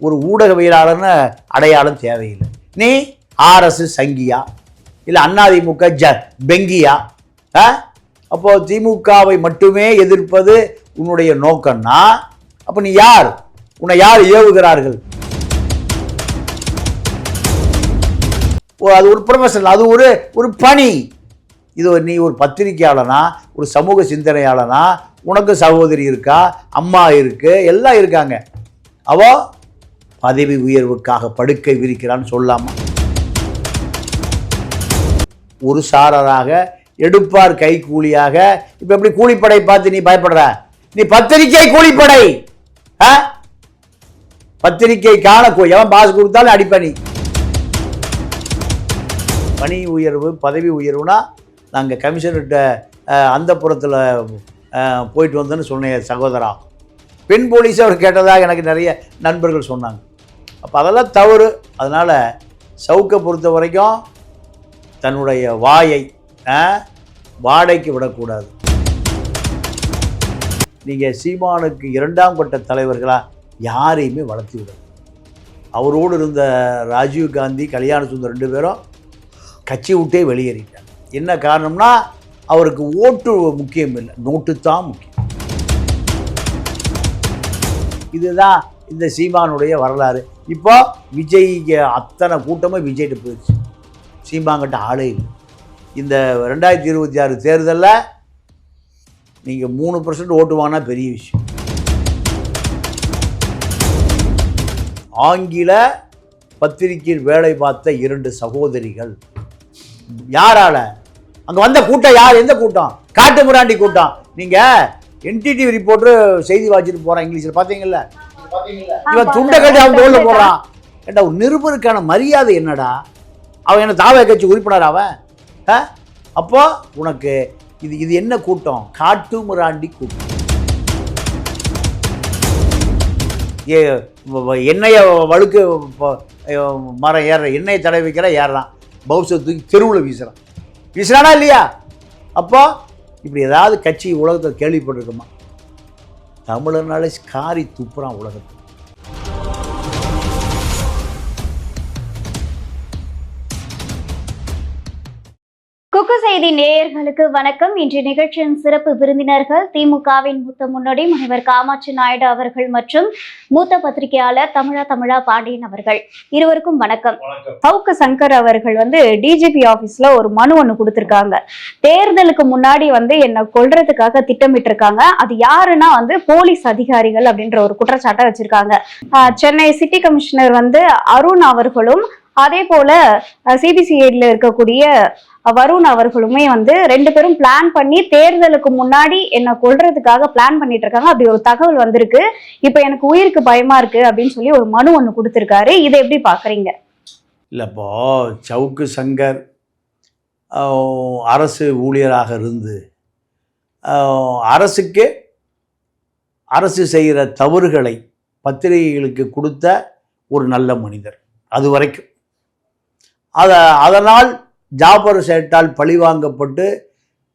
ஒரு ஊடகவியலாளர்னு அடையாளம் தேவையில்லை. நீ ஆர்எஸ் சங்கியா இல்லை அதிமுக பெங்கியா? அப்போ திமுகவை மட்டுமே எதிர்ப்பது உன்னுடைய நோக்கம்னா அப்போ நீ யார்? உன்னை யார் ஏவுகிறார்கள்? அது ஒரு ப்ரொஃபஷனல், அது ஒரு பணி. இது நீ ஒரு பத்திரிகையாளனா, ஒரு சமூக சிந்தனையாளனா, உனக்கு சகோதரி இருக்கா, அம்மா இருக்கு, எல்லாம் இருக்காங்க. அவோ பதவி உயர்வுக்காக படுக்கை விரிக்கிறான்னு சொல்லாமா? ஒரு சாரராக எடுப்பார் கை கூலியாக. இப்ப எப்படி கூலிப்படை பார்த்து நீ பயப்படுற? நீ பத்திரிகை கூலிப்படை. பத்திரிகை காண எவன் பாஸ் கொடுத்தாலும் அடிப்பணி. பணி உயர்வு பதவி உயர்வுனா நாங்கள் கமிஷனர்கிட்ட அந்த புறத்தில் போயிட்டு வந்தோன்னு சொன்னேன் சகோதரா. பெண் போலீஸ் அவர் கேட்டதாக எனக்கு நிறைய நண்பர்கள் சொன்னாங்க. அப்போ அதெல்லாம் தவறு. அதனால் சவுக்கை பொறுத்த வரைக்கும் தன்னுடைய வாயை வாடகைக்கு விடக்கூடாது. நீங்கள் சீமானுக்கு 2ஆம் கட்ட தலைவர்களாக யாரையுமே வளர்த்தி விடாது. அவரோடு இருந்த ராஜீவ் காந்தி, கல்யாண சுந்தர் 2 பேரும் கட்சி விட்டே வெளியேறிட்டாங்க. என்ன காரணம்னா அவருக்கு ஓட்டு முக்கியம் இல்லை, நோட்டு தான் முக்கியம். இதுதான் இந்த சீமானுடைய வரலாறு. இப்போ விஜய்க்கு அத்தனை கூட்டமும் விஜய்கிட்ட போயிடுச்சு. சீமான்கிட்ட ஆளே இல்லை. இந்த 2026 தேர்தலில் நீங்கள் 3% ஓட்டு வாங்கினா பெரிய விஷயம். ஆங்கில பத்திரிகையில் வேலை பார்த்த 2 சகோதரிகள். யாரால அங்கே வந்த கூட்டம்? யார்? எந்த கூட்டம்? காட்டு முராண்டி கூட்டம். நீங்கள் NTTV ரிப்போர்ட்டர் செய்தி வாசிட்டு போகிறான் இங்கிலீஷில், பார்த்தீங்கல்ல? இவன் துண்டை கட்டி அவன் தோளில் போடுறான். ஏண்டா ஒரு நிருபருக்கான மரியாதை என்னடா? அவன் என்ன தாவ கட்சி உறுப்பினர் அவன்? அப்போ உனக்கு இது என்ன கூட்டம்? காட்டு முராண்டி கூட்டம். எண்ணெயை வழுக்கு மரம் ஏற எண்ணெயை தடவை வைக்கிற ஏறுறான், பவுசை தூக்கி தெருவில் வீசுறானா இல்லையா? அப்போ இப்படி ஏதாவது கட்சி உலகத்தில் கேள்விப்பட்டிருக்குமா? தமிழர்னாலே காரி துப்புறான் உலகத்தில். குக்கு செய்தி நேயர்களுக்கு வணக்கம். இன்று நிகழ்ச்சியின் சிறப்பு விருந்தினர்கள் திமுகவின் மூத்த முன்னோடி முனைவர் காமாட்சி நாயுடு அவர்கள் மற்றும் மூத்த பத்திரிகையாளர் தமிழா பாண்டியன் அவர்கள். இருவருக்கும் வணக்கம். சவுக்கு சங்கர் அவர்கள் டிஜிபி ஆபீஸ்ல ஒரு மனு ஒண்ணு கொடுத்திருக்காங்க. தேர்தலுக்கு முன்னாடி என்னை கொல்றதுக்காக திட்டமிட்டு இருக்காங்க. அது யாருன்னா போலீஸ் அதிகாரிகள் அப்படின்ற ஒரு குற்றச்சாட்டை வச்சிருக்காங்க. சென்னை சிட்டி கமிஷனர் அருண் அவர்களும் அதே போல சிபிசிஐடில இருக்கக்கூடிய வருண் அவர்களுமே 2 பேரும் பிளான் பண்ணி தேர்தலுக்கு முன்னாடி என்ன கொல்றதுக்காக பிளான் பண்ணிட்டு இருக்காங்க. அப்படி ஒரு தகவல் வந்திருக்கு. இப்ப எனக்கு உயிருக்கு பயமா இருக்கு அப்படின்னு சொல்லி ஒரு மனு ஒண்ணு கொடுத்திருக்காரு. இதை எப்படி பாக்குறீங்க? இல்லப்போ சவுக்கு சங்கர் அரசு ஊழியராக இருந்து அரசு செய்கிற தவறுகளை பத்திரிகைகளுக்கு கொடுத்த ஒரு நல்ல மனிதர். அது வரைக்கும் அதனால் ஜாபர் சேட்டால் பழிவாங்கப்பட்டு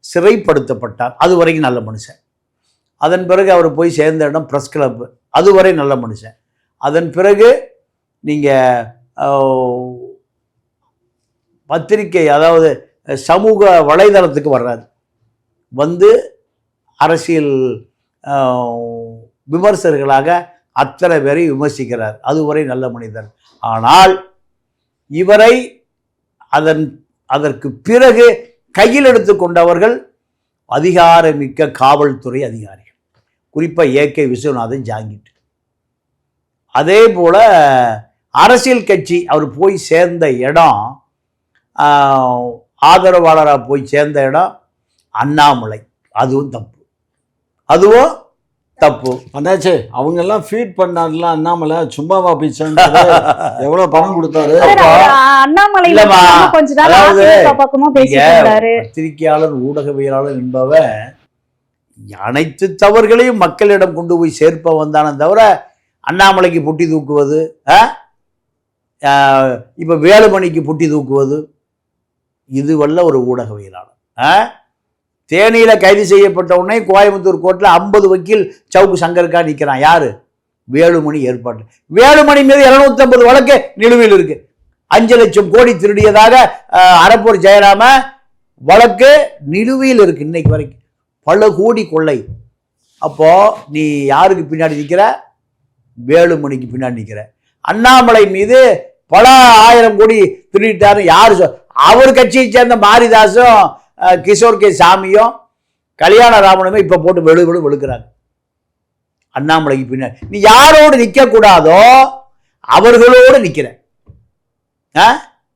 சிறைப்படுத்தப்பட்டார். அது வரைக்கும் நல்ல மனுஷன். அதன் பிறகு அவர் போய் சேர்ந்த இடம் ப்ரெஸ் கிளப், அதுவரை நல்ல மனுஷன். அதன் பிறகு நீங்கள் பத்திரிகை அதாவது சமூக வலைதளத்துக்கு வர்றாரு. அரசியல் விமர்சகர்களாக அத்தனை பேரை விமர்சிக்கிறார். அதுவரை நல்ல மனிதர். ஆனால் இவரை அதற்கு பிறகு கையில் எடுத்து கொண்டவர்கள் அதிகாரமிக்க காவல்துறை அதிகாரிகள், குறிப்பாக AK விஸ்வநாதன் ஜாங்கிட். அதே போல அரசியல் கட்சி அவர் போய் சேர்ந்த இடம், ஆதரவாளராக போய் சேர்ந்த இடம் அண்ணாமலை. அதுவும் தப்பு. அதாச்சு அவங்க எல்லாம் ஃபீட் பண்ணாருல அண்ணாமலை, சும்மாவா பீச்சா? எவ்வளவு பணம் கொடுத்தாரு அண்ணாமலை? பத்திரிகையாளர் ஊடகவியலாளர் என்பவன் அனைத்து தவறுகளையும் மக்களிடம் கொண்டு போய் சேர்ப்பவன் தானே தவிர அண்ணாமலைக்கு புட்டி தூக்குவது, இப்ப வேலுமணிக்கு புட்டி தூக்குவது இதுவல்ல ஒரு ஊடகவியலாளர். தேனியில கைது செய்யப்பட்ட உடனே கோயம்புத்தூர் கோர்ட்டில் 50 வக்கீல் சவுக்கு சங்கருக்கா நிற்கிறான். யாரு? வேலுமணி ஏற்பாடு. வேலுமணி மீது 750 வழக்கு நிலுவையில் இருக்கு. 5 லட்சம் கோடி திருடியதாக அரப்பூர் ஜெயராம வழக்கு நிலுவையில் இருக்கு இன்னைக்கு வரைக்கும். பல கோடி கொள்ளை. அப்போ நீ யாருக்கு பின்னாடி நிற்கிற? வேலுமணிக்கு பின்னாடி நிற்கிற. அண்ணாமலை மீது பல 1000 கோடி திருடிட்டாரு யாரு? அவர் கட்சியை சேர்ந்த மாரிதாசும் கிஷோர் கே சாமியும் கல்யாண ராமனுமே இப்ப போட்டு வெளுக்கிறாங்க அண்ணாமலைக்கு பின்னாடி. நீ யாரோடு நிற்க கூடாதோ அவர்களோடு நிற்கிற.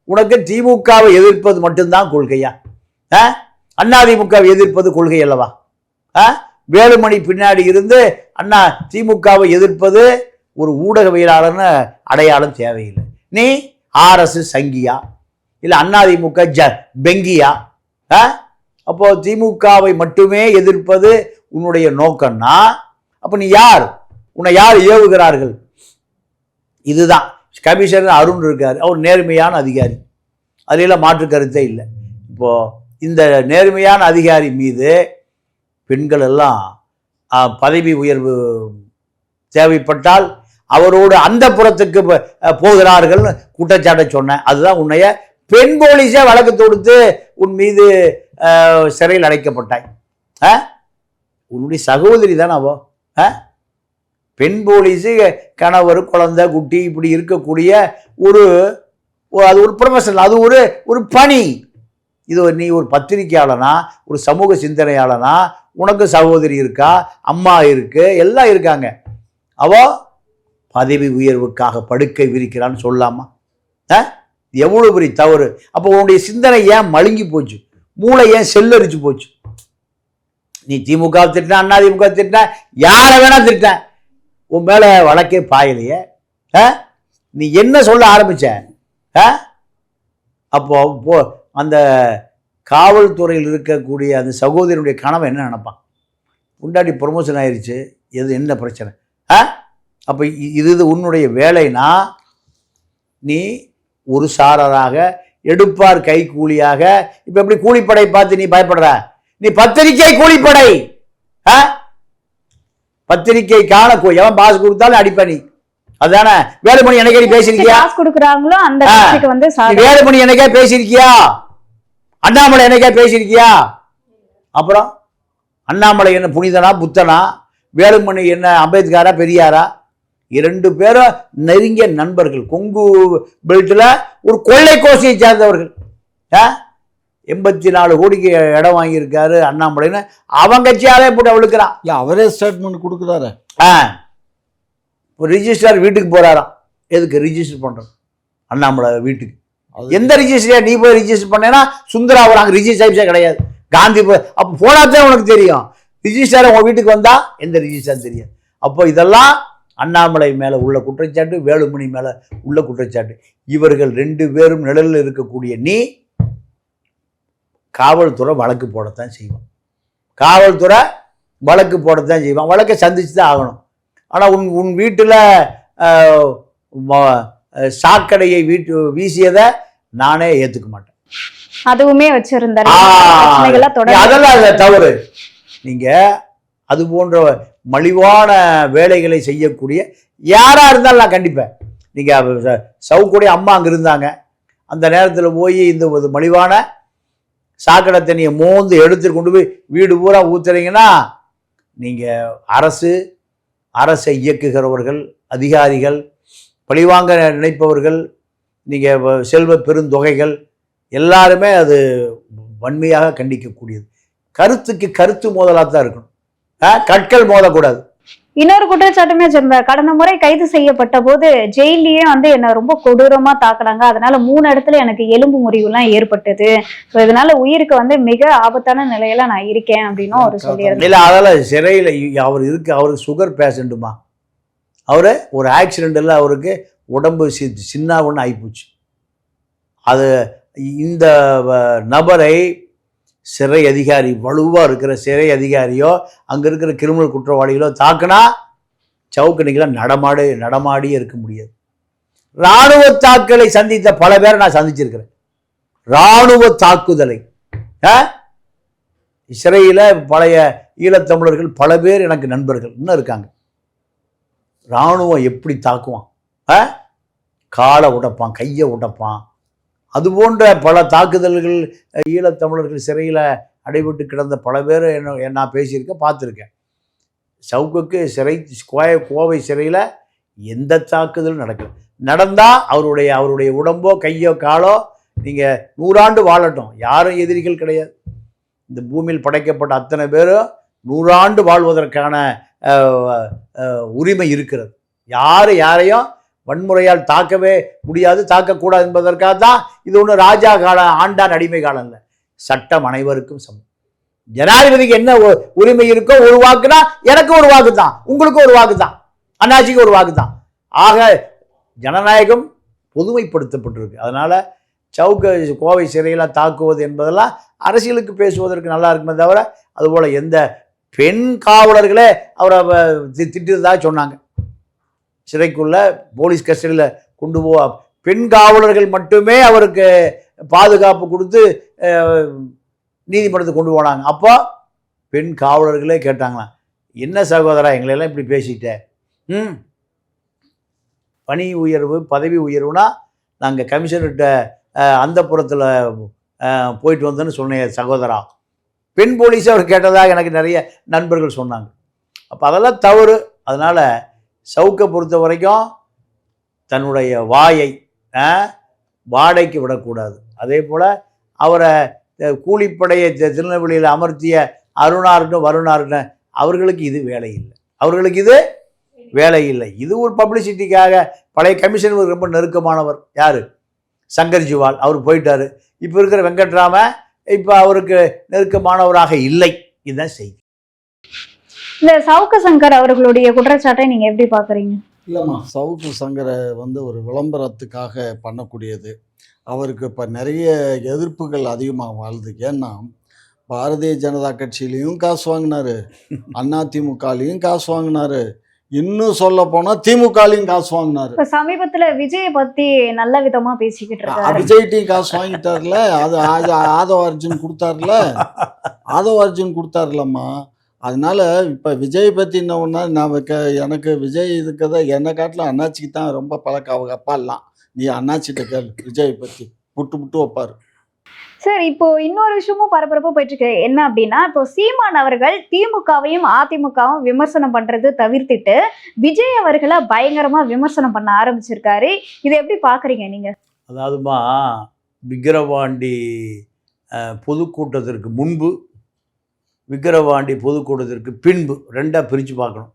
உனக்கு திமுகவை எதிர்ப்பது மட்டும்தான் கொள்கையா? அதிமுகவை எதிர்ப்பது கொள்கை அல்லவா? வேலுமணி பின்னாடி இருந்து அண்ணா திமுகவை எதிர்ப்பது ஒரு ஊடகவியலாளர்னு அடையாளம் தேவையில்லை. நீ RS சங்கியா இல்லை அதிமுக பெங்கியா? அப்போ திமுகவை மட்டுமே எதிர்ப்பது உன்னுடைய நோக்கம்னா அப்ப நீ யார்? உன்னை யார் ஏவுகிறார்கள்? இதுதான். கமிஷனர் அருண் இருக்காரு, அவர் நேர்மையான அதிகாரி, அதிலெல்லாம் மாற்று கருத்தே இல்லை. இப்போ இந்த நேர்மையான அதிகாரி மீது பெண்கள் எல்லாம் பதவி உயர்வு தேவைப்பட்டால் அவரோடு அந்த புறத்துக்கு போகிறார்கள் குற்றச்சாட்டை சொன்னேன். அதுதான் உன்னைய பெண் போலீஸே வழக்கு தொடுத்து உன் மீது சிறையில் அடைக்கப்பட்டாய். உன்னுடைய சகோதரி தானே அவோ. பெண் போலீஸு கணவர் குழந்தை குட்டி இப்படி இருக்கக்கூடிய அது ஒரு ப்ரொஃபஷனல், அது ஒரு பணி. இது நீ ஒரு பத்திரிகையாளனா, ஒரு சமூக சிந்தனையாளனா, உனக்கு சகோதரி இருக்கா, அம்மா இருக்கு, எல்லாம் இருக்காங்க. அவோ பதவி உயர்வுக்காக படுக்கை விரிக்கிறான்னு சொல்லாமா? எவ்வளவு பெரிய தவறு. அப்போ உன்னுடைய சிந்தனை ஏன் மழுங்கி போச்சு? மூளை ஏன் செல்லரிச்சு போச்சு? நீ திமுக திட்டின, அதிமுக திட்டின, யாரை வேணா திட்ட, உன் மேல வழக்கே பாயலையே. நீ என்ன சொல்ல ஆரம்பிச்ச? அப்போ அந்த காவல்துறையில் இருக்கக்கூடிய அந்த சகோதரனுடைய கனவை என்ன நினைப்பான்? முன்னாடி ப்ரொமோஷன் ஆயிடுச்சு, எது என்ன பிரச்சனை? அப்போ இது உன்னுடைய வேலைனா நீ ஒரு சாரராக எடுப்பார் கை கூலியாக. இப்ப எப்படி கூலிப்படை பார்த்து நீ பயப்படுற? நீ பத்திரிகை கூலிப்படை. பத்திரிகைக்கான எவன் பாஸ் கொடுத்தாலும் அடிப்ப நீ. அதானே? வேலுமணி என்னைக்கே பேசிருக்கியா? வேலுமணி என்னைக்கே பேசிருக்கியா? அண்ணாமலை என்னைக்கே பேசிருக்கியா? அப்புறம் அண்ணாமலை என்ன புனிதனா புத்தனா? வேலுமணி என்ன அம்பேத்கரா பெரியாரா? 2 பேரும் நெருங்கிய நண்பர்கள். கொங்கு பெல்ட்ல ஒரு கொள்ளை கோஷியை சேர்ந்தவர்கள். 84 கோடிக்கு இடம் வாங்கியிருக்காரு அண்ணாமலைன்னு அவன் கட்சியாலே போட்டு அவளுக்குறான். அவரே ஸ்டேட்மெண்ட் கொடுக்குறாரு. ரிஜிஸ்டர் வீட்டுக்கு போறாராம். எதுக்கு ரிஜிஸ்டர் பண்றது? அண்ணாமலை வீட்டுக்கு எந்த ரிஜிஸ்டர்? நீ போய் ரிஜிஸ்டர் பண்ணேன்னா சுந்தரா வராங்க. ரிஜிஸ்டர் கிடையாது. காந்தி அப்போ போனாதான் உனக்கு தெரியும். ரிஜிஸ்டர் உங்க வீட்டுக்கு வந்தா எந்த ரிஜிஸ்டர் தெரியாது. அப்போ இதெல்லாம் அண்ணாமலை மேல உள்ள குற்றச்சாட்டு, வேலுமணி மேல உள்ள குற்றச்சாட்டு. இவர்கள் 2 பேரும் நிழலில் இருக்கக்கூடிய நீ காவல்துறை வழக்கு போடத்தான் செய்வான். காவல்துறை வழக்கு போடத்தான் செய்வான். வழக்கை சந்திச்சு தான் ஆகணும். ஆனால் உன் வீட்டில் சாக்கடையை வீசியதை நானே ஏற்றுக்க மாட்டேன். அதுவுமே வச்சிருந்தாரு. அதெல்லாம் தவறு. நீங்க அது போன்ற மலிவான வேலைகளை செய்யக்கூடிய யாரா இருந்தாலும் நான் கண்டிப்பேன். நீங்க சவுக்குடைய அம்மா அங்க இருந்தாங்க, அந்த நேரத்தில் போய் இந்த மலிவான சாக்கடை தண்ணியை மோந்து எடுத்துட்டு கொண்டு போய் வீடு பூரா ஊத்துறீங்கன்னா நீங்க அரசை இயக்குகிறவர்கள், அதிகாரிகள், பழிவாங்க நினைப்பவர்கள், நீங்க செல்வ பெருந்தொகைகள் எல்லாருமே அது வன்மையாக கண்டிக்கக்கூடியது. கருத்துக்கு கருத்து மோதலாக தான் இருக்கணும், கற்கள் மோதக்கூடாது. இன்னொரு குற்றச்சாட்டுமே வச்சிருந்தார். கடந்த முறை கைது செய்யப்பட்ட போது ஜெயிலேயே என்ன ரொம்ப கொடூரமா தாக்குறாங்க. அதனால 3 இடத்துல எனக்கு எலும்பு முறிவு எல்லாம் ஏற்பட்டது. இதனால உயிருக்கு மிக ஆபத்தான நிலையில நான் இருக்கேன் அப்படின்னு அவர் சொல்லியிருந்தார். இல்ல அதெல்லாம் சிறையில் அவர் இருக்கு. அவருக்கு சுகர் பேஷண்ட்டுமா. அவரு ஒரு ஆக்சிடென்ட்ல அவருக்கு உடம்பு சின்ன ஒன்று ஆகிப்போச்சு. அது இந்த நபரை சிறை அதிகாரி, வலுவாக இருக்கிற சிறை அதிகாரியோ அங்கே இருக்கிற கிரிமினல் குற்றவாளிகளோ தாக்குனா சவுக்கணிக்கெல்லாம் நடமாடியே இருக்க முடியாது. இராணுவ தாக்குதலை சந்தித்த பல பேரை நான் சந்திச்சிருக்கிறேன். இராணுவ தாக்குதலை சிறையில் பழைய ஈழத்தமிழர்கள் பல பேர் எனக்கு நண்பர்கள் இன்னும் இருக்காங்க. இராணுவம் எப்படி தாக்குவான், காலை உடைப்பான், கையை உடைப்பான். அது போன்ற பல தாக்குதல்கள் ஈழத்தமிழர்கள் சிறையில் அடைபட்டு கிடந்த பல பேர் நான் பேசியிருக்கேன், பார்த்துருக்கேன். சவுக்குக்கு சிறை கோவை சிறையில் எந்த தாக்குதலும் நடக்கல. நடந்தால் அவருடைய உடம்போ கையோ காலோ நீங்கள் 100 ஆண்டு வாழட்டும், யாரும் எதிரிகள் கிடையாது. இந்த பூமியில் படைக்கப்பட்ட அத்தனை பேரும் 100 ஆண்டு வாழ்வதற்கான உரிமை இருக்கிறது. யாரையும் வன்முறையால் தாக்கவே முடியாது, தாக்கக்கூடாது என்பதற்காக தான் இது ஒன்று ராஜா காலம், ஆண்டான் அடிமை காலம் இல்லை. சட்டம் அனைவருக்கும் சமம். ஜனாதிபதிக்கு என்ன உரிமை இருக்கோ, ஒரு வாக்குனா எனக்கு ஒரு வாக்கு தான், உங்களுக்கு ஒரு வாக்கு தான், அண்ணாச்சிக்கு ஒரு வாக்கு தான். ஆக ஜனநாயகம் பொதுமைப்படுத்தப்பட்டிருக்கு. அதனால் சவுக்க கோவை சிறையில் தாக்குவது என்பதெல்லாம் அரசியலுக்கு பேசுவதற்கு நல்லா இருக்குமே தவிர, அதுபோல் எந்த பெண் காவலர்களே அவரை திட்டுறதாக சொன்னாங்க. சிறைக்குள்ள போலீஸ் கஸ்டடியில் கொண்டு பெண் காவலர்கள் மட்டுமே அவருக்கு பாதுகாப்பு கொடுத்து நீதிமன்றத்துக்கு கொண்டு போனாங்க. அப்போ பெண் காவலர்களே கேட்டாங்களாம், என்ன சகோதரா எங்களெல்லாம் இப்படி பேசிட்டேன், பணி உயர்வு பதவி உயர்வுனா நாங்கள் கமிஷனர்கிட்ட அந்த புறத்தில் போயிட்டு வந்தோன்னு சொன்னேன் சகோதரா. பெண் போலீஸை அவர் கேட்டதாக எனக்கு நிறைய நண்பர்கள் சொன்னாங்க. அப்போ அதெல்லாம் தவறு. அதனால் சவுக்கை பொறுத்த வரைக்கும் தன்னுடைய வாயை வாடகைக்கு விடக்கூடாது. அதே போல் அவரை கூலிப்படையை திருநெல்வேலியில் அமர்த்திய அருணாருட்டும் வருணாருட்டும் அவர்களுக்கு இது வேலை இல்லை. இது ஒரு பப்ளிசிட்டிக்காக. பழைய கமிஷனர் ரொம்ப நெருக்கமானவர் யார், சங்கர் ஜிவால், அவர் போயிட்டார். இப்போ இருக்கிற வெங்கட்ராம இப்போ அவருக்கு நெருக்கமானவராக இல்லை. இதுதான் செய்தி. இந்த சவுக்கு சங்கர் அவர்களுடைய குற்றச்சாட்டை நீங்க எப்படி பாக்குறீங்க? இல்லைம்மா, சவுக்கு சங்கரை ஒரு விளம்பரத்துக்காக பண்ணக்கூடியது. அவருக்கு இப்போ நிறைய எதிர்ப்புகள் அதிகமாக வாழ்து. ஏன்னா பாரதிய ஜனதா கட்சியிலையும் காசு வாங்கினாரு, அதிமுகலையும் காசு வாங்கினாரு, இன்னும் சொல்ல போனா திமுகலையும் காசு வாங்கினாரு. இப்ப சமீபத்துல விஜயை பத்தி நல்ல விதமா பேசிக்கிட்டு இருக்காரு. விஜய்ட்டையும் காசு வாங்கிட்டார்ல, அது ஆதவ அர்ஜுன் கொடுத்தாருலம்மா. அதனால இப்போ விஜய் பற்றி என்ன ஒன்றா எனக்கு விஜய் இதுக்கதை என்னை காட்டில் அண்ணாச்சிக்கு தான் ரொம்ப பழக்கம். அவங்க அப்பா எல்லாம் நீ அண்ணாச்சிட்ட கேள், விஜய் பற்றி புட்டு வைப்பார். சார், இப்போ இன்னொரு விஷயமும் பரபரப்பா போயிட்டு இருக்கு. என்ன அப்படின்னா, இப்போ சீமான் அவர்கள் திமுகவையும் அதிமுகவும் விமர்சனம் பண்றது தவிர்த்துட்டு விஜய் அவர்களை பயங்கரமா விமர்சனம் பண்ண ஆரம்பிச்சிருக்காரு. இதை எப்படி பாக்குறீங்க நீங்க? அதாவதுமா, விக்கிரவாண்டி பொதுக்கூட்டத்திற்கு முன்பு, விக்கிரவாண்டி பொதுக்கூட்டத்திற்கு பின்பு ரெண்டாக பிரித்து பார்க்கணும்.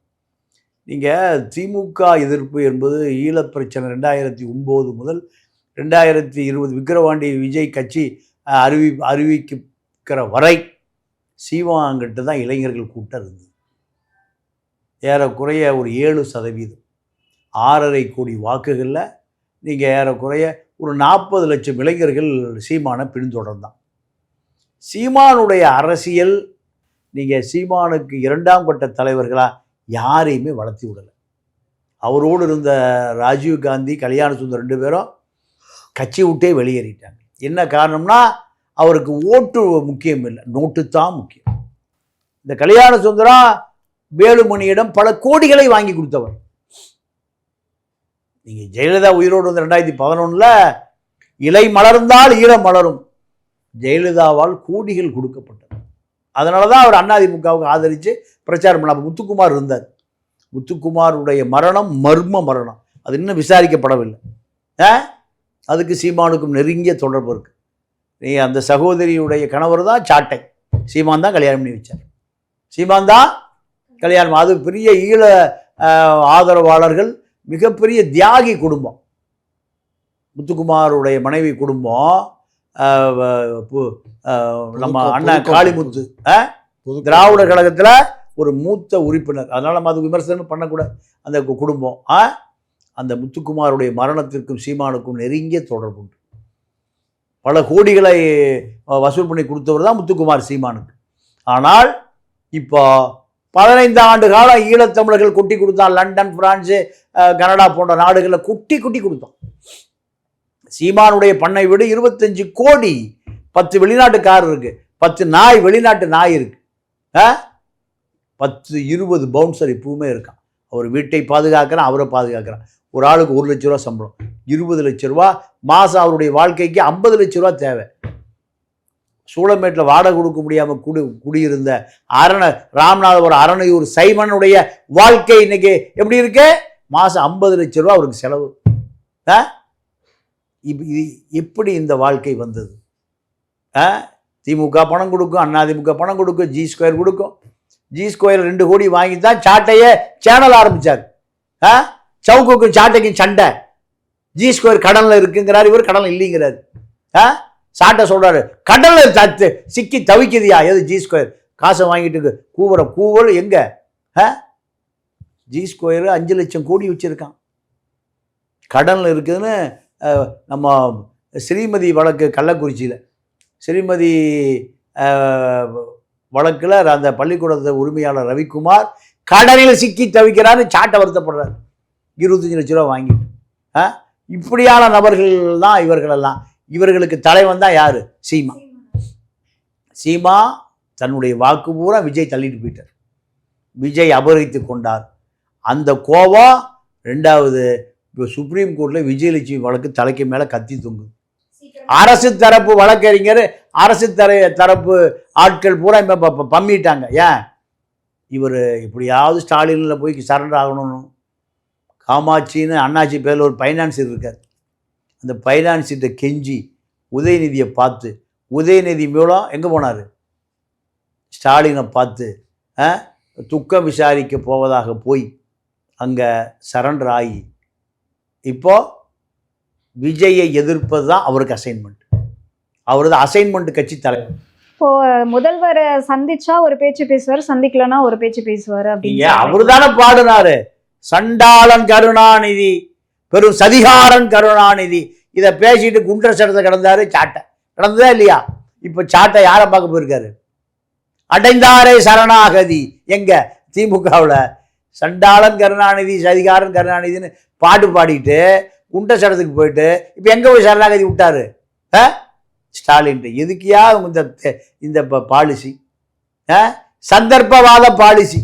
நீங்கள் திமுக எதிர்ப்பு என்பது ஈழப்பிரச்சனை 2009 முதல் 2020 விக்கிரவாண்டி விஜய் கட்சி அறிவிக்கிற வரை சீமான்கிட்ட தான் இளைஞர்கள் கூட்டம் இருந்தது. ஏறக்குறைய ஒரு 7%, 6.5 கோடி வாக்குகளில் நீங்கள் ஏறக்குறைய ஒரு 40 லட்சம் இளைஞர்கள் சீமானை பின்தொடர்ந்தான். சீமானுடைய அரசியல் நீங்கள் சீமானுக்கு 2ஆம் கட்ட தலைவர்களாக யாரையுமே வளர்த்தி விடலை. அவரோடு இருந்த ராஜீவ் காந்தி, கல்யாண சுந்தரம் 2 பேரும் கட்சி விட்டே வெளியேறிட்டாங்க. என்ன காரணம்னா, அவருக்கு ஓட்டு முக்கியம் இல்லை, நோட்டு தான் முக்கியம். இந்த கல்யாண சுந்தரம் வேலுமணியிடம் பல கோடிகளை வாங்கி கொடுத்தவர். நீங்கள் ஜெயலலிதா உயிரோடு வந்து 2011 இலை மலர்ந்தால் ஈரம் மலரும், ஜெயலலிதாவால் கோடிகள் கொடுக்கப்பட்டது. அதனால தான் அவர் அதிமுகவுக்கு ஆதரித்து பிரச்சாரம் பண்ண. முத்துக்குமார் இருந்தார். முத்துக்குமாருடைய மரணம் மர்ம மரணம், அது இன்னும் விசாரிக்கப்படவில்லை. அதுக்கு சீமானுக்கும் நெருங்கிய தொடர்பு இருக்குது. நீ அந்த சகோதரியுடைய கணவர் தான் சாட்டை, சீமான் தான் கல்யாணம் பண்ணி வச்சார். சீமான் தான் கல்யாணம். அது பெரிய ஈழ ஆதரவாளர்கள், மிகப்பெரிய தியாகி குடும்பம். முத்துக்குமாருடைய மனைவி குடும்பம் நம்ம அண்ணன் காளிமுத்து திராவிடர் கழகத்தில் ஒரு மூத்த உறுப்பினர். அதனால் நம்ம அது விமர்சனம் பண்ணக்கூடாது. அந்த குடும்பம் அந்த முத்துக்குமாருடைய மரணத்திற்கும் சீமானுக்கும் நெருங்கிய தொடர்பு உண்டு. பல கோடிகளை வசூல் பண்ணி கொடுத்தவர் தான் முத்துக்குமார் சீமானுக்கு. ஆனால் இப்போ 15 ஆண்டு காலம் ஈழத்தமிழர்கள் கொட்டி கொடுத்தான். லண்டன், பிரான்ஸு, கனடா போன்ற நாடுகளில் கொட்டி கொடுத்தோம். சீமானுடைய பண்ணை வீடு 25 கோடி, 10 வெளிநாட்டு கார் இருக்கு, 10 நாய் வெளிநாட்டு நாய் இருக்கு, 10-20 பவுன்சர் இப்பவுமே இருக்கான். அவர் வீட்டை பாதுகாக்கிறான், அவரை பாதுகாக்கிறான். ஒரு ஆளுக்கு 1 லட்ச ரூபா சம்பளம், 20 லட்ச ரூபா மாதம். அவருடைய வாழ்க்கைக்கு 50 லட்ச ரூபா தேவை. சூளமேட்டில் வாடகை கொடுக்க முடியாமல் குடியிருந்த ராமநாதபுரம் அரணையூர் சைமனுடைய வாழ்க்கை இன்னைக்கு எப்படி இருக்கு? மாதம் 50 லட்ச ரூபா அவருக்கு செலவு. எப்படி இந்த வாழ்க்கை வந்தது? திமுக பணம் கொடுக்கும், அதிமுக பணம் கொடுக்கும், ஜி ஸ்கொயர் கொடுக்கும். ஜி ஸ்கொயர் 2 கோடி வாங்கி தான் சாட்டையே சேனல் ஆரம்பித்தார். சவுக்குக்கும் சாட்டைக்கும் சண்டை. ஜி ஸ்கொயர் கடனில் இருக்குங்கிறார், இவர் கடனில் இல்லைங்கிறார். சாட்டை சொல்கிறாரு கடனில் சிக்கி தவிக்குதியா எது ஜி ஸ்கொயர்? காசை வாங்கிட்டு கூவல் எங்கே? ஜி ஸ்கொயர் 5 லட்சம் கோடி வச்சுருக்கான், கடனில் இருக்குதுன்னு. நம்ம ஸ்ரீமதி வழக்கு கள்ளக்குறிச்சியில் ஸ்ரீமதி வழக்கில் அந்த பள்ளிக்கூடத்தை உரிமையாளர் ரவிக்குமார் கடனில் சிக்கி தவிக்கிறான்னு சாட்டை வருத்தப்படுறார். 25 லட்ச ரூபா வாங்கிட்டு. இப்படியான நபர்கள் தான் இவர்களெல்லாம். இவர்களுக்கு தலைவன் தான் யார்? சீமா. சீமா தன்னுடைய வாக்கு பூரா விஜய் தள்ளிட்டு போயிட்டார். விஜய் அபகரித்து கொண்டார். அந்த கோபம் 2வது இப்போ சுப்ரீம் கோர்ட்டில் விஜயலட்சுமி வழக்கு தலைக்கு மேலே கத்தி தொங்குது. அரசு தரப்பு வழக்கறிஞர், அரசு தரப்பு ஆட்கள் பூரா இப்போ பம்மிட்டாங்க. ஏன்? இவர் இப்படியாவது ஸ்டாலினில் போய் சரண்டர் ஆகணும்னு. காமாட்சின்னு அண்ணாச்சி பேரில் ஒரு ஃபைனான்சர் இருக்கார். அந்த ஃபைனான்ஸிட்ட கெஞ்சி உதயநிதியை பார்த்து, உதயநிதி மூலம் எங்கே போனார்? ஸ்டாலினை பார்த்து துக்கம் விசாரிக்க போவதாக போய் அங்கே சரண்டர் ஆகி இப்போது விஜயை எதிர்ப்பது தான் அவருக்கு அசைன்மெண்ட். அவரது அசைன்மெண்ட் கட்சி தலைவர். இப்போ முதல்வரை சந்திச்சா ஒரு பேச்சு பேசுவார், சந்திக்கலன்னா ஒரு பேச்சு பேசுவார் அப்படின்னு அவரு தானே பாடுனாரு. சண்டாளன் கருணாநிதி, பெரும் சதிகாரன் கருணாநிதி. இதை பேசிட்டு குண்டர் சட்டத்தை கிடந்தாரு. சாட்டை கிடந்ததா இல்லையா? இப்போ சாட்டை யாரை பார்க்க போயிருக்காரு? அடைந்தாரே சரணாகதி. எங்க? திமுகவில் சண்டாளன் கருணாநிதி, சதிகாரன் கருணாநிதினு பாட்டு பாடிட்டு குண்டர் சட்டத்துக்கு போயிட்டு இப்போ எங்கே போய் சரணாகதி விட்டாரு? ஸ்டாலின்ட்டு. எதுக்கியா இந்த பாலிசி? சந்தர்ப்பவாத பாலிசி.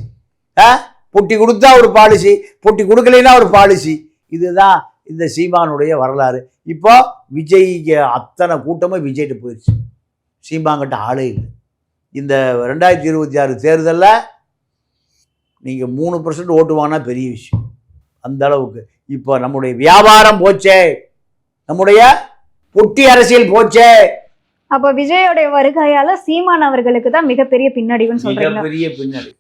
பொட்டி கொடுத்தா ஒரு பாலிசி, பொட்டி கொடுக்கலைன்னா ஒரு பாலிசி. இதுதான் இந்த சீமானுடைய வரலாறு. இப்போ விஜய்க்கு அத்தனை கூட்டமும் விஜய்கிட்ட போயிடுச்சு. சீமாங்கிட்ட ஆளே இல்லை. இந்த 2026 தேர்தலில் நீங்கள் 3% ஓட்டு வாங்கினா பெரிய விஷயம். அந்த அளவுக்கு இப்போ நம்முடைய வியாபாரம் போச்சே, நம்முடைய பொட்டி அரசியல் போச்சே. அப்போ விஜயோடைய வருகையால சீமான் அவர்களுக்கு தான் மிகப்பெரிய பின்னடைவுன்னு சொல்றீங்க? மிகப்பெரிய பின்னடைவு.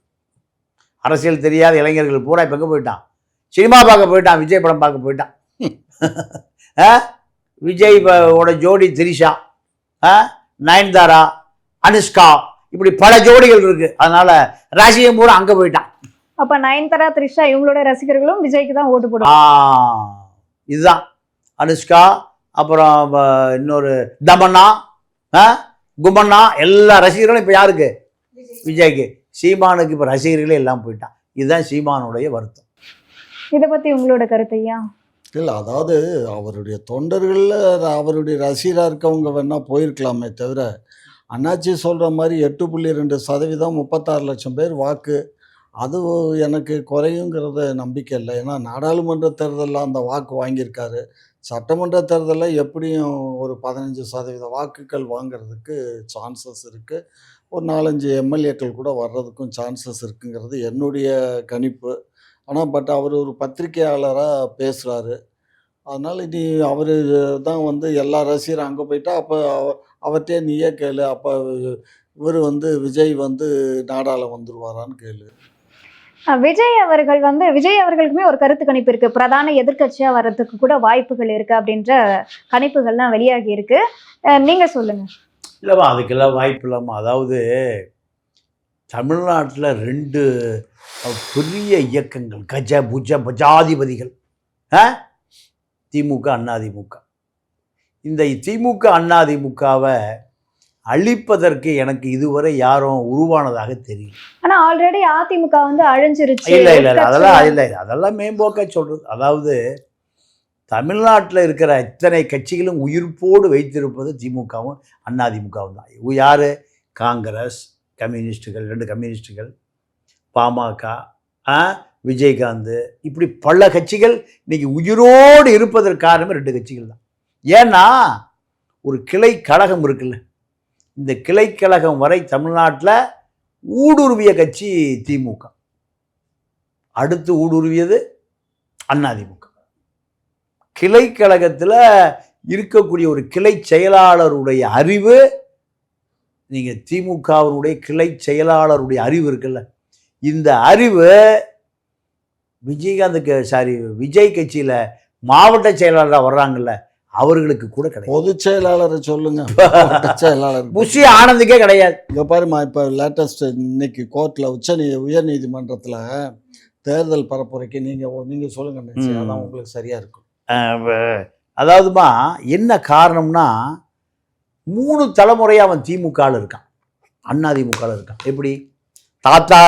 அரசியல் தெரியாத இளைஞர்கள் பூரா இப்போ எங்கே போயிட்டான்? சினிமா பார்க்க போயிட்டான், விஜய் படம் பார்க்க போயிட்டான். விஜய் ஓட ஜோடி திரிஷா, நயன்தாரா, அனுஷ்கா, இப்படி பல ஜோடிகள் இருக்கு. அதனால ரசிகன் பூரா அங்கே போயிட்டான். அப்ப நயன்தாரா, த்ரிஷா இவங்களோட ரசிகர்களும் விஜய்க்கு தான் ஓட்டு போடுவாங்க. இதுதான் அனுஷ்கா, அப்புறம் இன்னொரு தமன்னா, குமன்னா, எல்லா ரசிகர்களும் இப்போ யாருக்கு? விஜய்க்கு. சீமானுக்கு இப்போ ரசிகர்களே எல்லாம் போயிட்டான். இதுதான் சீமானுடைய வருத்தம். இதை பற்றி உங்களோட கருத்தையா? இல்லை, அதாவது அவருடைய தொண்டர்களில் அவருடைய ரசிகராக இருக்கவங்க வேணால் போயிருக்கலாமே தவிர, அண்ணாச்சி சொல்கிற மாதிரி 8.2% 36 லட்சம் பேர் வாக்கு, அது எனக்கு குறையுங்கிறத நம்பிக்கை இல்லை. ஏன்னா நாடாளுமன்ற தேர்தலில் அந்த வாக்கு வாங்கியிருக்காரு. சட்டமன்ற தேர்தலில் எப்படியும் ஒரு 15% வாக்குகள் வாங்கிறதுக்கு சான்சஸ் இருக்குது. ஒரு 4-5 எம்எல்ஏக்கள் கூட வர்றதுக்கும் சான்சஸ் இருக்குங்கிறது என்னுடைய கணிப்பு. ஆனால் அவர் ஒரு பத்திரிகையாளராக பேசுகிறாரு. அதனால் இனி அவர் தான் எல்லா ரசிகரும் அங்கே போயிட்டா அப்போ அவர்கிட்டே நீயே கேளு, அப்போ இவர் விஜய் நாடாள வந்துடுவாரான்னு கேளு. விஜய் அவர்களுக்குமே ஒரு கருத்து கணிப்பு இருக்கு, பிரதான எதிர்க்கட்சியா வர்றதுக்கு கூட வாய்ப்புகள் இருக்கு அப்படின்ற கணிப்புகள்லாம் வெளியாகி இருக்கு. நீங்க சொல்லுங்க. இல்லைம்மா, அதுக்கெல்லாம் வாய்ப்பு இல்லாமல், அதாவது தமிழ்நாட்டில் 2 பெரிய இயக்கங்கள், கஜ புஜ பஜாதிபதிகள், திமுக அதிமுக. இந்த திமுக அதிமுகவை அழிப்பதற்கு எனக்கு இதுவரை யாரும் உருவானதாக தெரியல. ஆனா ஆல்ரெடி அதிமுக அழிஞ்சிருச்சு. அதெல்லாம் மேம்போக்க சொல்றது. அதாவது தமிழ்நாட்டில் இருக்கிற இத்தனை கட்சிகளும் உயிர்ப்போடு வைத்திருப்பது திமுகவும் அதிமுகவும் தான். யார்? காங்கிரஸ், கம்யூனிஸ்டுகள், 2 கம்யூனிஸ்டுகள், பாமக, விஜயகாந்த், இப்படி பல கட்சிகள் இன்னைக்கு உயிரோடு இருப்பதற்கு காரணமே 2 கட்சிகள் தான். ஏன்னா ஒரு கிளை கழகம் இருக்குல்ல, இந்த கிளை கழகம் வரை தமிழ்நாட்டில் ஊடுருவிய கட்சி திமுக, அடுத்து ஊடுருவியது அதிமுக. கிளை கழகத்தில் இருக்கக்கூடிய ஒரு கிளை செயலாளருடைய அறிவு, நீங்கள் திமுகவினுடைய கிளை செயலாளருடைய அறிவு இருக்குல்ல, இந்த அறிவு விஜய் கட்சியில் மாவட்ட செயலாளராக வர்றாங்கல்ல அவர்களுக்கு கூட கிடையாது. பொதுச் செயலாளரை சொல்லுங்க. செயலாளர் புஷி ஆனந்துக்கே கிடையாது. இங்கே பாருமா, இப்போ லேட்டஸ்ட் இன்னைக்கு கோர்ட்டில் உயர் நீதிமன்றத்தில் தேர்தல் பரப்புரைக்கு நீங்கள் சொல்லுங்க, அதான் உங்களுக்கு சரியா இருக்கும். அதாவதுமா என்ன காரணம்னா 3 தலைமுறையாக அவன் திமுகவில் இருக்கான், அதிமுகவில் இருக்கான். எப்படி தாத்தா,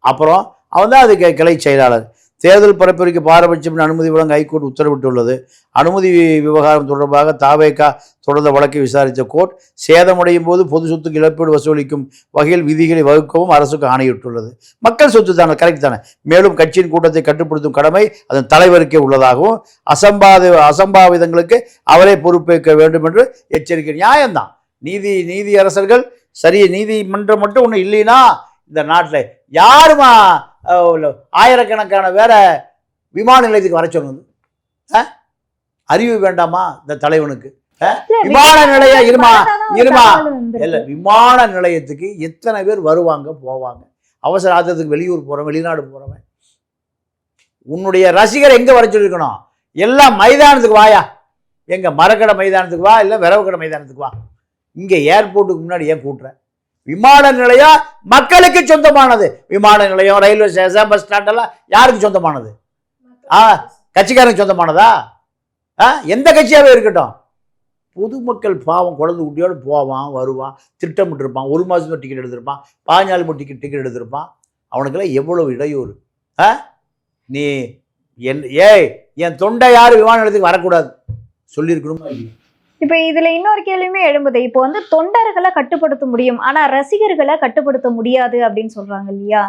அப்புறம் அவன் தான் அதுக்கு கிளை செயலாளர். தேர்தல் பரப்புரைக்கு பாரபட்சம் அனுமதி வழங்க ஹைகோர்ட் உத்தரவிட்டுள்ளது. அனுமதி விவகாரம் தொடர்பாக தாவேகா தொடர்ந்த வழக்கை விசாரித்த கோர்ட் சேதமடையும் போது பொது சொத்துக்கு இழப்பீடு வசூலிக்கும் வகையில் விதிகளை வகுக்கவும் அரசுக்கு ஆணையிட்டுள்ளது. மக்கள் சொத்து தானே, கரெக்ட் தானே. மேலும் கட்சியின் கூட்டத்தை கட்டுப்படுத்தும் கடமை அதன் தலைவருக்கே உள்ளதாகவும் அசம்பாவிதங்களுக்கு அவரே பொறுப்பேற்க வேண்டும் என்று எச்சரிக்கை. நியாயம்தான். நீதி அரசர்கள் சரி, நீதிமன்றம் மட்டும் ஒன்றும் இல்லைன்னா இந்த நாட்டில் யாருமா ஆயிரக்கணக்கான வேற விமான நிலையத்துக்கு வர சொன்னது? அறிவு வேண்டாமா இந்த தலைவனுக்கு? விமான நிலையம் இல்ல, விமான நிலையத்துக்கு எத்தனை பேர் வருவாங்க போவாங்க? அவசர ஆத்திரத்துக்கு வெளியூர் போறவன், வெளிநாடு போறவன், உன்னுடைய ரசிகர் எங்க வர சொல்லிருக்கணும்? எல்லாம் மைதானத்துக்கு வாயா, எங்க மரக்கடை மைதானத்துக்கு வா, இல்ல விரவு கடை மைதானத்துக்கு வா. இங்க ஏர்போர்ட்டுக்கு முன்னாடி ஏன் கூட்டுற? விமான நிலையம் மக்களுக்கு சொந்தமானது. விமான நிலையம், ரயில்வே ஸ்டேஷன், பஸ் ஸ்டாண்ட் எல்லாம் யாருக்கு சொந்தமானது? கட்சிக்காரங்க சொந்தமானதா? எந்த கட்சியாவே இருக்கட்டும், பொதுமக்கள் பாவம் குழந்தை குட்டியோடு போவான் வருவான், திட்டமிட்டு இருப்பான், 1 மாதம் டிக்கெட் எடுத்திருப்பான், 14 டிக்கெட் எடுத்திருப்பான். அவனுக்கெல்லாம் எவ்வளவு இடையூறு. நீ என் தொண்டை யாரும் விமான நிலையத்துக்கு வரக்கூடாது சொல்லியிருக்கணுமா? இப்ப இதுல இன்னொரு கேள்வியுமே எழும்புது. இப்போ தொண்டர்களை கட்டுப்படுத்த முடியும், ஆனா ரசிகர்களை கட்டுப்படுத்த முடியாது அப்படின்னு சொல்றாங்க இல்லையா?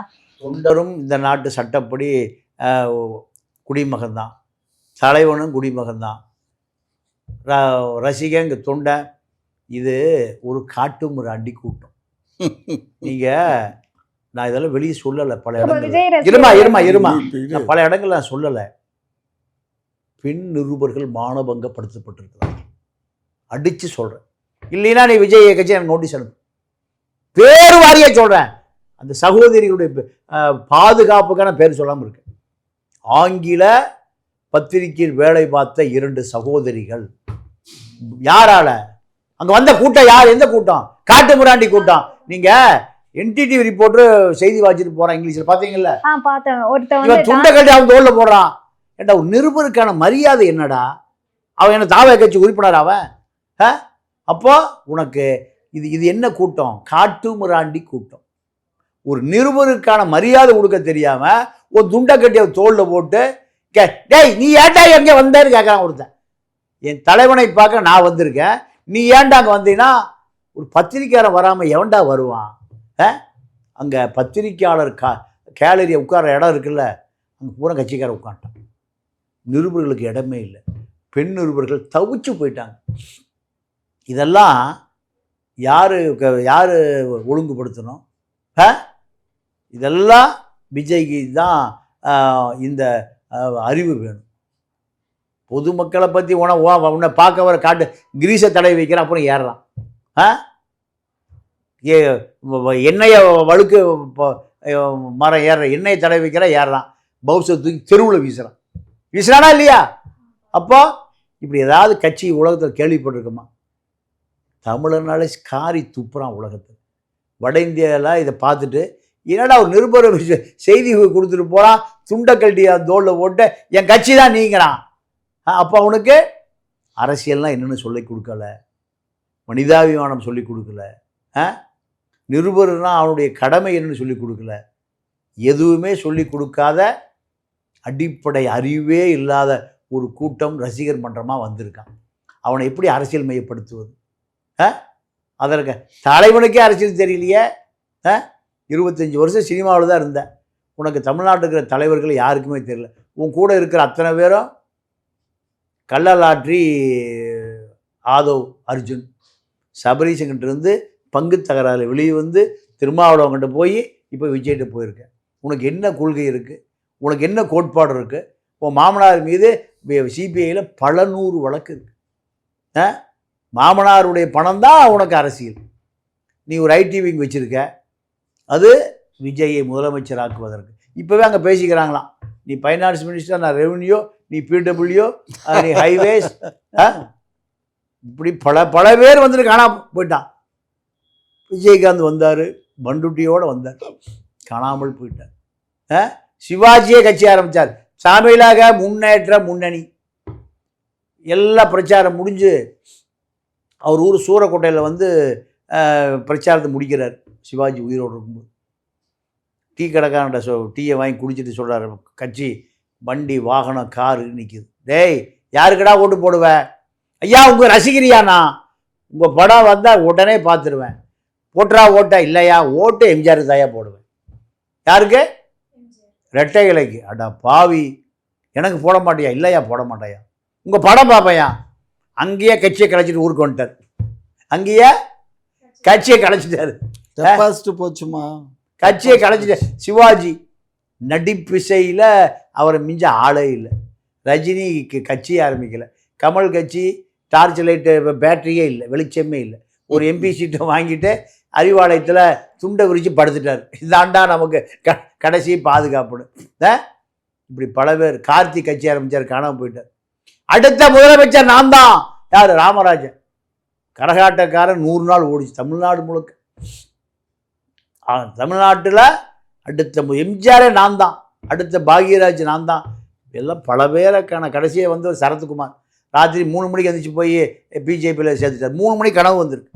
தொண்டரும் இந்த நாட்டு சட்டப்படி குடிமகன் தான், தலைவனும் குடிமகன் தான், ரசிகன் இங்கே தொண்டை. இது ஒரு காட்டு அடி கூட்டம். நீங்க நான் இதெல்லாம் வெளியே சொல்லலை, பல இடங்கள் பல இடங்கள் நான் சொல்லலை. பெண் நிருபர்கள் மானபங்கப்படுத்தப்பட்டிருக்கிறாங்க, அடிச்சு சொல்றேன். இல்லைன்னா நீ விஜய் கட்சி எனக்கு நோட்டீஸ் அனுப்பு, பேரு வாரியா சொல்றேன். அந்த சகோதரிகளுடைய பாதுகாப்புக்கான பேர் சொல்லாம இருக்கு. ஆங்கில பத்திரிகையில் வேலை பார்த்த 2 சகோதரிகள். யாரால அங்க வந்த கூட்டம்? யார்? எந்த கூட்டம்? காட்டு முராண்டி கூட்டம். நீங்க NTTV ரிப்போர்ட்டர் செய்தி வாசிட்டு போறான், இங்கிலீஷ்ல பாத்தீங்கல்ல? துண்டை கட்டி அவன் தோல்ல போடுறான். ஏண்டா, ஒரு நிருபருக்கான மரியாதை என்னடா? அவன் என்ன தாவே கட்சி உறுப்பினர் அவன்? அப்போ உனக்கு இது என்ன கூட்டம்? காட்டு முராண்டி கூட்டம். ஒரு நிருபருக்கான மரியாதை கொடுக்க தெரியாம ஒரு துண்டை கட்டி அவன் தோல்ல போட்டு, டேய் நீ ஏன்டா எங்க வந்தேன்னு கேட்கறான் ஒருத்தன். என் தலைவனை பார்க்க நான் வந்திருக்கேன், நீ ஏன்டா அங்கே வந்தீங்கன்னா? ஒரு பத்திரிக்கையாளர் வராமல் எவன்டா வருவான்? அங்கே பத்திரிக்கையாளர் கேலரியை உட்கார இடம் இருக்குல்ல, அங்கே பூரா கட்சிக்காரர் உட்காந்துட்டான். நிருபர்களுக்கு இடமே இல்லை. பெண் நிருபர்கள் தவிச்சு போயிட்டாங்க. இதெல்லாம் யாரு ஒழுங்குபடுத்தணும்? இதெல்லாம் விஜய்க்கு தான் இந்த அறிவு வேணும். பொதுமக்களை பற்றி உன்னை பார்க்க வர காட்டு கிரீஸை தடவி வைக்கிறான், அப்புறம் ஏறுறான். எண்ணெயை வழுக்கு மரம் ஏறுற எண்ணெயை தடவி வைக்கிற ஏறுறான், பவுசை தூக்கி தெருவில் வீசுறானா இல்லையா? அப்போ இப்படி ஏதாவது கட்சி உலகத்தில் கேள்விப்பட்டிருக்குமா? தமிழனாலே காரி துப்புறான் உலகத்தில். வட இந்தியாவில் இதை பார்த்துட்டு என்னடா ஒரு நிருபர் செய்தி கொடுத்துட்டு போகிறான், துண்டை கட்டி தோளில் போட்டு என் கட்சி தான் நீங்கிறான். அப்போ அவனுக்கு அரசியல்லாம் என்னென்னு சொல்லி கொடுக்கல, மனிதாபிமானம் சொல்லி கொடுக்கல, நிருபர்னா அவனுடைய கடமை என்னன்னு சொல்லி கொடுக்கல, எதுவுமே சொல்லி கொடுக்காத அடிப்படை அறிவே இல்லாத ஒரு கூட்டம் ரசிகர் மன்றமாக வந்திருக்கான். அவனை எப்படி அரசியல் மையப்படுத்துவது? அதற்கு தலைவனுக்கே அரசியல் தெரியலையே. 25 வருஷம் சினிமாவில் தான் இருந்தேன், உனக்கு தமிழ்நாட்டில் இருக்கிற தலைவர்கள் யாருக்குமே தெரியல. உன் கூட இருக்கிற அத்தனை பேரும் கள்ளலாற்றி ஆதவ் அர்ஜுன் சபரீஷன்கிட்ட பங்கு தகராறு வெளியே வந்து திருமாவளவன்கிட்ட போய் இப்போ விஜய்கிட்ட போயிருக்கேன். உனக்கு என்ன கொள்கை இருக்குது, உனக்கு என்ன கோட்பாடு இருக்குது? உன் மாமனார் மீது சிபிஐயில் பல 100 வழக்கு இருக்குது. மாமனாருடைய பணம் தான் உனக்கு அரசியல். நீ ஒரு ஐடி விங் வச்சுருக்க, அது விஜயை முதலமைச்சராக்குவதற்கு. இப்போவே அங்கே பேசிக்கிறாங்களாம், நீ ஃபைனான்ஸ் மினிஸ்டர், நான் ரெவன்யூ, நீ பிடபிள்யூ, நீ ஹைவேஸ், இப்படி பல பேர் வந்துட்டு காணாமல் போயிட்டான். விஜயகாந்த் வந்தார், பண்டுட்டியோடு வந்தார், காணாமல் போயிட்டார். சிவாஜியே கட்சி ஆரம்பித்தார். தமிழக முன்னேற்ற முன்னணி எல்லாம் பிரச்சாரம் முடிஞ்சு அவர் ஊர் சூரக்கோட்டையில் வந்து பிரச்சாரத்தை முடிக்கிறார். சிவாஜி உயிரோடு இருக்கும்போது டீ கடைக்காரன்ட்ட டீயை வாங்கி குடிச்சிட்டு சொல்கிறார், கட்சி வண்டி வாகனம் காரு நிற்கிது. டேய் யாருக்கடா ஓட்டு போடுவேன்? ஐயா உங்கள் ரசிகரியாண்ணா, உங்கள் படம் வந்தால் உடனே பார்த்துருவேன். போட்டுறா ஓட்டா? இல்லையா, ஓட்டு எம்ஜிஆர் தாயா போடுவேன். யாருக்கு? ரெட்டை இலைக்கு. அடா பாவி, எனக்கு போட மாட்டியா? இல்லையா போட மாட்டாயா. உங்கள் படம் பார்ப்பையா? அங்கேயே கட்சியை கலைச்சிட்டு ஊருக்கு வந்துட்டார். அங்கேயே கட்சியை கலைச்சிட்டாரு. போச்சுமா, கட்சியை கலைச்சிட்டார். சிவாஜி நடிப்பிசையில் அவரை மிஞ்ச ஆளே இல்லை. ரஜினிக்கு கட்சியே ஆரம்பிக்கலை. கமல் கட்சி டார்ச் லைட்டு பேட்டரியே இல்லை, வெளிச்சமே இல்லை. ஒரு எம்பி சீட்டை வாங்கிட்டு அறிவாலயத்தில் துண்டை விரித்து படுத்துட்டார். இதாண்டா நமக்கு கடைசி பாதுகாப்புன்னு. இப்படி பல பேர். கார்த்திக் கட்சி ஆரம்பித்தார், காணாமல் போயிட்டார். அடுத்த முதலமைச்சர் நான் தான். யார்? ராமராஜன். கரகாட்டக்காரன் 100 நாள் ஓடிச்சு தமிழ்நாடு முழுக்க. தமிழ்நாட்டில் அடுத்த எம்ஜிஆரே நான் தான், அடுத்த பாக்யராஜ் நான் தான். எல்லாம் பல பேருக்கான. கடைசியை வந்து ஒரு சரத்குமார் ராத்திரி 3 மணிக்கு எழுந்திரிச்சு போய் பிஜேபியில் சேர்த்துட்டார். 3 மணிக்கு கனவு வந்திருக்கு.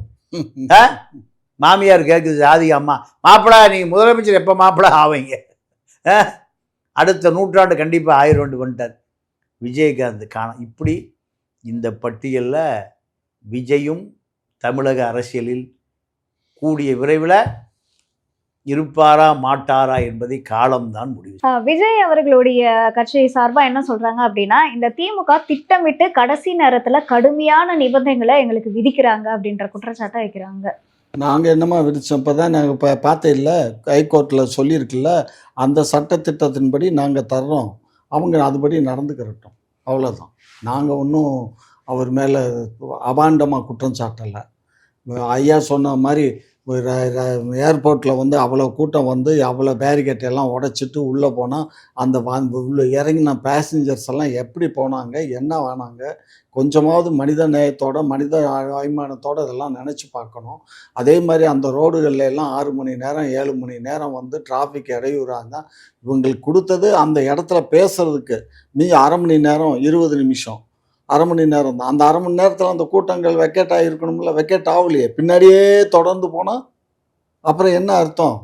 மாமியார் கேட்குது, ராதிகா அம்மா, மாப்பிள்ளை நீங்கள் முதலமைச்சர் எப்போ மாப்பிள்ளை ஆவீங்க? அடுத்த நூற்றாண்டு கண்டிப்பாக ஆயிரம் வந்துட்டார். விஜயகாந்த் காணோம். இப்படி இந்த பட்டியலில் விஜயும் தமிழக அரசியலில் கூடிய விரைவில் இருப்பாரா மாட்டாரா என்பதை காலம்தான் முடிவு. விஜய் அவர்களுடைய கட்சி சார்பா என்ன சொல்றாங்க அப்படின்னா, இந்த திமுக திட்டமிட்டு கடைசி நேரத்துல கடுமையான நிபந்தனைகளை எங்களுக்கு விதிக்கிறாங்க அப்படின்ற குற்றச்சாட்டை வைக்கிறாங்க. நாங்கள் என்னமா விதிச்சோம்? இப்போ தான் நாங்கள் இப்போ பார்த்தே இல்லை, ஹைகோர்ட்டில் சொல்லியிருக்குல்ல, அந்த சட்டத்திட்டத்தின்படி நாங்கள் தர்றோம், அவங்க அதுபடி நடந்துக்கிறட்டும், அவ்வளோதான். நாங்கள் ஒன்றும் அவர் மேலே அபாண்டமாக குற்றம் சாட்டலை. ஐயா சொன்ன மாதிரி ஏர்போர்ட்டில் வந்து அவ்வளோ கூட்டம் வந்து அவ்வளோ பேரிகேட் எல்லாம் உடைச்சிட்டு உள்ளே போனால் அந்த உள்ளே இறங்கின பேசஞ்சர்ஸ் எல்லாம் எப்படி போனாங்க, என்ன வேணாங்க? கொஞ்சமாவது மனித நேயத்தோட மனித அபிமானத்தோடு இதெல்லாம் நினச்சி பார்க்கணும். அதே மாதிரி அந்த ரோடுகளில் எல்லாம் 6 மணி நேரம் 7 மணி நேரம் வந்து டிராஃபிக் இடையூறாக இருந்தால் இவங்களுக்கு கொடுத்தது அந்த இடத்துல பேசுகிறதுக்கு அரை மணி நேரம் 20 நிமிஷம், அரை மணி நேரம் தான். அந்த அரை மணி நேரத்தில் அந்த கூட்டங்கள் வெக்கேட் ஆகிருக்கணும்ல, வெக்கேட் ஆகலையே. பின்னாடியே தொடர்ந்து போனால் அப்புறம் என்ன அர்த்தம்?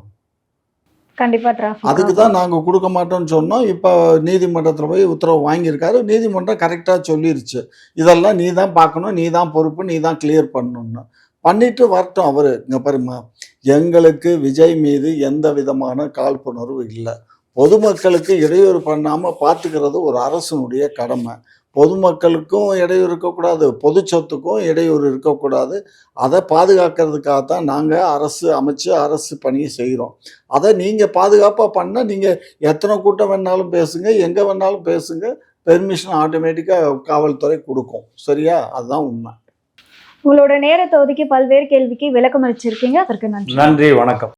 கண்டிப்பாக அதுக்கு தான் நாங்கள் கொடுக்க மாட்டோம்னு சொன்னோம். இப்போ நீதிமன்றத்தில் போய் உத்தரவு வாங்கியிருக்காரு. நீதிமன்றம் கரெக்டாக சொல்லிருச்சு, இதெல்லாம் நீ தான் பார்க்கணும், நீ தான் பொறுப்பு, நீ தான் கிளியர் பண்ணணும்னு. பண்ணிட்டு வரட்டும் அவர். இங்கே பாருமா, எங்களுக்கு விஜய் மீது எந்த விதமான காழ்ப்புணர்வு இல்லை. பொதுமக்களுக்கு இடையூறு பண்ணாமல் பார்த்துக்கிறது ஒரு அரசனுடைய கடமை. பொதுமக்களுக்கும் இடையூறு இருக்கக்கூடாது, பொது சொத்துக்கும் இடையூறு இருக்கக்கூடாது. அதை பாதுகாக்கிறதுக்காகத்தான் நாங்கள் அரசு அமைச்சு அரசு பணியை செய்கிறோம். அதை நீங்கள் பாதுகாப்பாக பண்ணால் நீங்கள் எத்தனை கூட்டம் வேணாலும் பேசுங்க, எங்கே வேணாலும் பேசுங்க, பெர்மிஷன் ஆட்டோமேட்டிக்காக காவல்துறை கொடுக்கும். சரியா? அதுதான் உண்மை. உங்களோட நேரத்தை ஒதுக்கி பல்வேறு கேள்விக்கு விளக்கம் அளிச்சிருக்கீங்க, அதற்கு நன்றி. நன்றி, வணக்கம்.